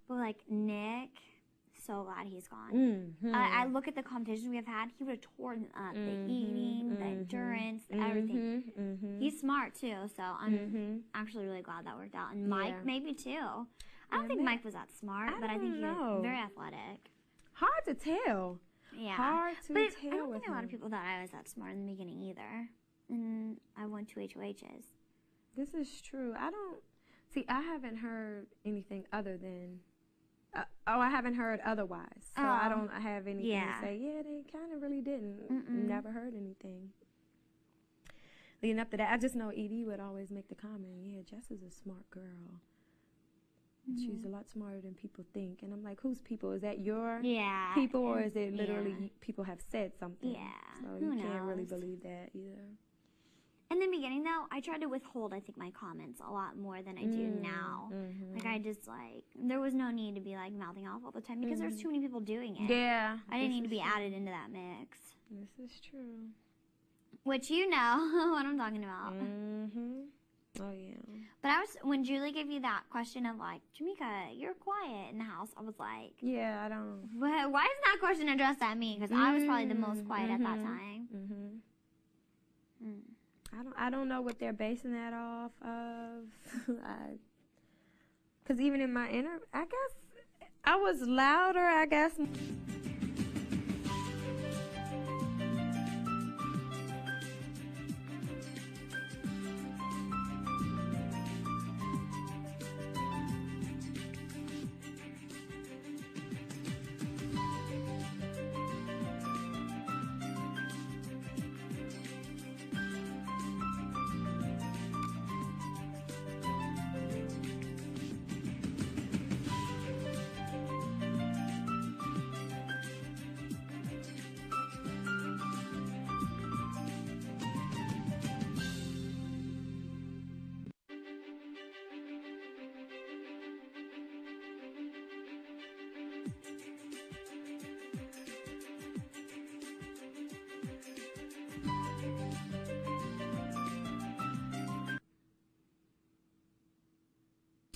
But, like, Nick, so glad he's gone. I look at the competitions we have had, he would have torn up the eating, the endurance, everything. He's smart, too, so I'm actually really glad that worked out. And Mike, maybe, too. I don't think Mike was that smart, but I think he's very athletic. Hard to tell. Yeah. Hard to but tell. I don't think a lot of people thought I was that smart in the beginning either. And I won 2 HOHs. This is true. I haven't heard anything other than, I haven't heard otherwise. So I don't have anything to say, yeah, they kind of really didn't. Never heard anything. Leading up to that, I just know Edie would always make the comment, yeah, Jess is a smart girl. She's a lot smarter than people think. And I'm like, whose people? Is that your people, or is it literally people have said something? Yeah. So you can't really believe that either. In the beginning, though, I tried to withhold, I think, my comments a lot more than I do now. Like, I just, there was no need to be, mouthing off all the time because there's too many people doing it. Yeah. I didn't need to be added into that mix. This is true. Which you know what I'm talking about. Oh, yeah. But when Julie gave you that question of, Jameka, you're quiet in the house, I was like... Yeah, I don't... Why isn't that question addressed at me? Because I was probably the most quiet at that time. I don't know what they're basing that off of. Because even in my I guess I was louder, I guess.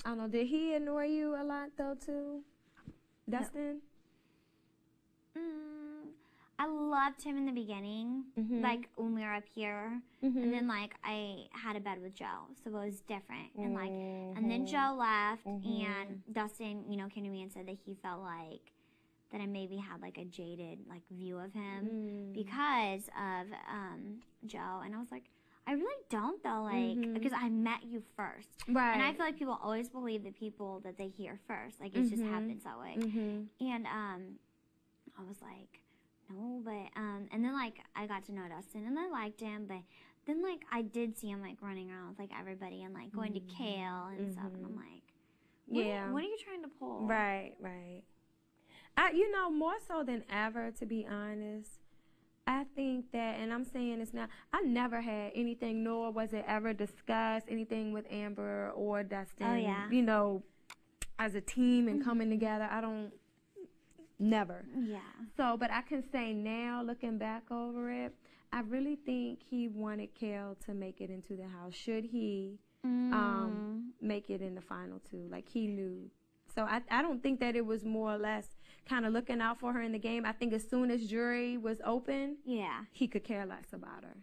I don't know, did he annoy you a lot, though, too? Dustin? I loved him in the beginning, when we were up here. And then, I had a bed with Joe, so it was different. And, and then Joe left, and Dustin, came to me and said that he felt like that I maybe had, a jaded, view of him because of Joe. And I was like, I really don't, though, because I met you first. Right. And I feel like people always believe the people that they hear first. It just happens that way. And I was like, no, but, and then, I got to know Dustin, and I liked him, but then, I did see him, running around with, everybody and, going to Kale and stuff, and I'm like, what are you trying to pull? Right. More so than ever, to be honest, I think that, and I'm saying this now, I never had anything, nor was it ever discussed, anything with Amber or Dustin. Oh, yeah. As a team and coming together. Never. Yeah. So, but I can say now, looking back over it, I really think he wanted Kale to make it into the house. Should he make it in the final two? He knew. So I don't think that it was more or less kind of looking out for her in the game. I think as soon as jury was open, he could care less about her.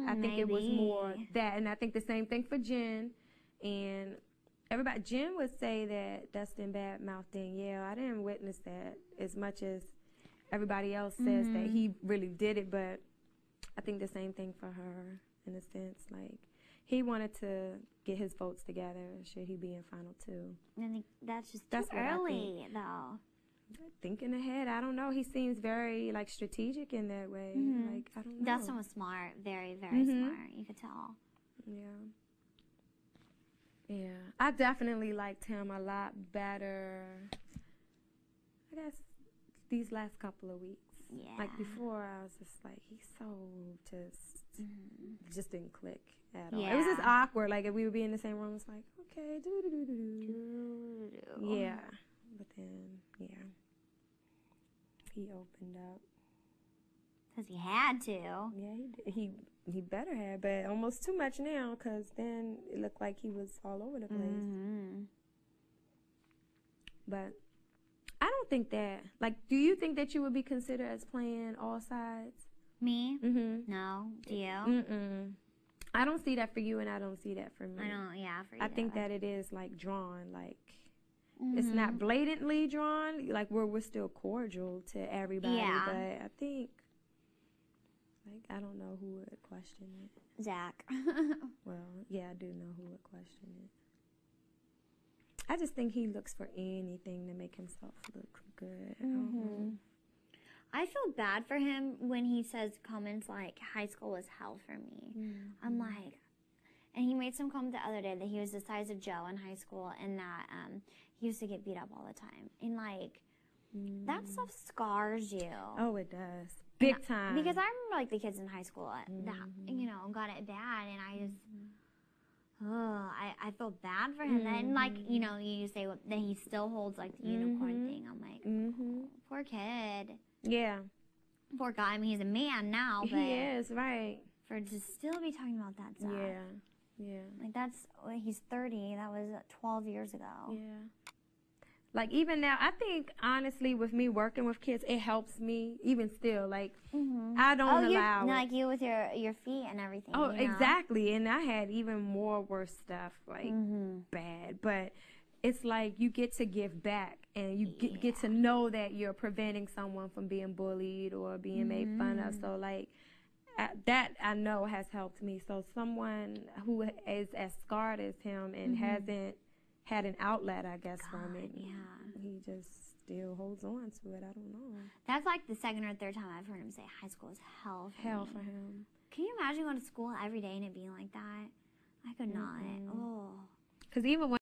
I think it was more that, and I think the same thing for Jen. And everybody, Jen would say that Dustin badmouthed Danielle. I didn't witness that as much as everybody else says that he really did it, but I think the same thing for her in a sense. He wanted to get his votes together. Should he be in final two? I think that's too early, though. Thinking ahead, I don't know. He seems very strategic in that way. I don't know. Dustin was smart, very, very smart. You could tell. Yeah, I definitely liked him a lot better, I guess, these last couple of weeks. Yeah. Before, I was just he's so just didn't click at all. It was just awkward. If we would be in the same room, it's okay, yeah. But then, he opened up. Because he had to. Yeah, he better have, but almost too much now, because then it looked like he was all over the place. But I don't think that, like, do you think that you would be considered as playing all sides? Me? No. Do you? I don't see that for you, and I don't see that for me. I don't, yeah, for you. I think that it is, like, drawn, like, it's not blatantly drawn, like, we're still cordial to everybody, but I think, like, I don't know who would question it. Zach. Well, yeah, I do know who would question it. I just think he looks for anything to make himself look good. I feel bad for him when he says comments like, high school was hell for me. I'm like, and he made some comment the other day that he was the size of Joe in high school and that he used to get beat up all the time. And like, that stuff scars you. Oh, it does. Big time. Because I remember like the kids in high school that, you know, got it bad, and I just, I feel bad for him. And like, you know, you say that he still holds like the unicorn thing. I'm like, oh, poor kid. Yeah. Poor guy. I mean, he's a man now, but he is, right. For to still be talking about that stuff. Yeah. Like that's, he's 30. That was 12 years ago. Yeah. Like, even now, I think, honestly, with me working with kids, it helps me, even still. Like, I don't allow it. Like you with your feet and everything. Oh, you know? exactly. And I had even more worse stuff, like, bad. But it's like you get to give back, and you get to know that you're preventing someone from being bullied or being made fun of. So, like, that I know has helped me. So someone who is as scarred as him and hasn't had an outlet, I guess, from it. Yeah. He just still holds on to it. I don't know. That's like the second or third time I've heard him say high school is hell for hell me. For him. Can you imagine going to school every day and it being like that? I could not. Oh. Because even when